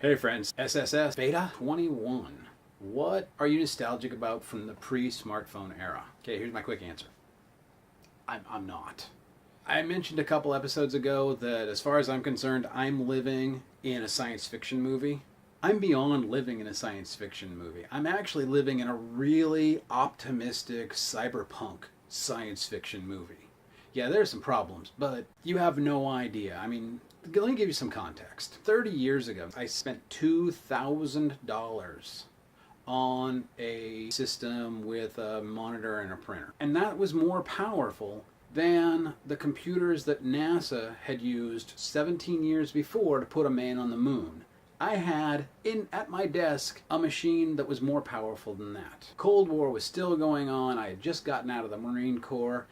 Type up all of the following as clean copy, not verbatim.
Hey friends, SSSVEDA 21. What are you nostalgic about from the pre-smartphone era? Okay, here's my quick answer. I'm not. I mentioned a couple episodes ago that as far as I'm concerned, I'm living in a science fiction movie. I'm beyond living in a science fiction movie. I'm actually living in a really optimistic cyberpunk science fiction movie. Yeah, there's some problems, but you have no idea. I mean, let me give you some context. 30 years ago, I spent $2,000 on a system with a monitor and a printer. And that was more powerful than the computers that NASA had used 17 years before to put a man on the moon. I had at my desk a machine that was more powerful than that. Cold War was still going on. I had just gotten out of the Marine Corps.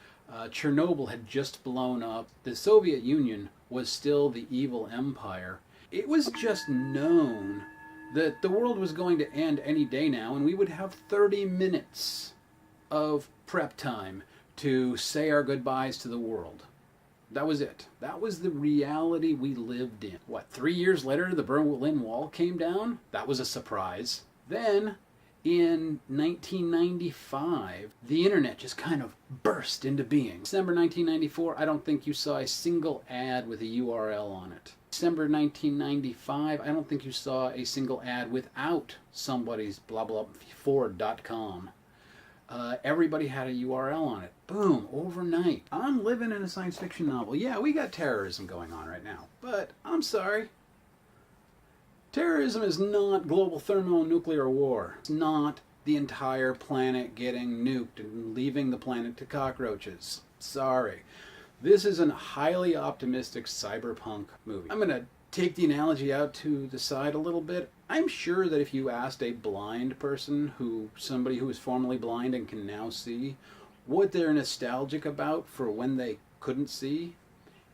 Chernobyl had just blown up. The Soviet Union was still the evil empire. It was just known that the world was going to end any day now, and we would have 30 minutes of prep time to say our goodbyes to the world. That was it. That was the reality we lived in. What, 3 years later, the Berlin Wall came down? That was a surprise. Then, in 1995, the internet just kind of burst into being. December 1994, I don't think you saw a single ad with a URL on it. December 1995, I don't think you saw a single ad without somebody's blah blah Ford.com. Everybody had a URL on it. Boom, overnight. I'm living in a science fiction novel. Yeah, we got terrorism going on right now, but I'm sorry. Terrorism is not global thermonuclear war. It's not the entire planet getting nuked and leaving the planet to cockroaches. Sorry. This is a highly optimistic cyberpunk movie. I'm going to take the analogy out to the side a little bit. I'm sure that if you asked a blind person, somebody who was formerly blind and can now see, what they're nostalgic about for when they couldn't see,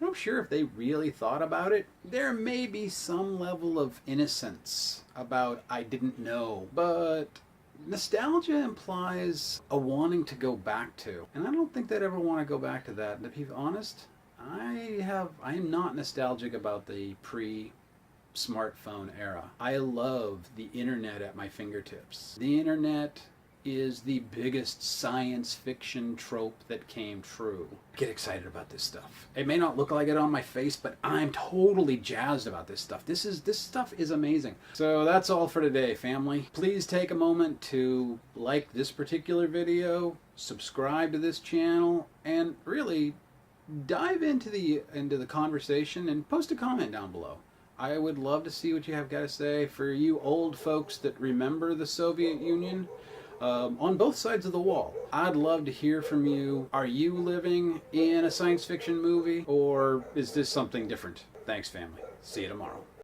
I'm sure if they really thought about it, there may be some level of innocence about I didn't know. But nostalgia implies a wanting to go back to. And I don't think they'd ever want to go back to that. And to be honest, I am not nostalgic about the pre-smartphone era. I love the internet at my fingertips. The internet is the biggest science fiction trope that came true. Get excited about this stuff. It may not look like it on my face, but I'm totally jazzed about this stuff. This stuff is amazing. So that's all for today, family. Please take a moment to like this particular video, subscribe to this channel, and really dive into the conversation and post a comment down below. I would love to see what you have got to say. For you old folks that remember the Soviet Union, on both sides of the wall, I'd love to hear from you. Are you living in a science fiction movie, or is this something different? Thanks, family. See you tomorrow.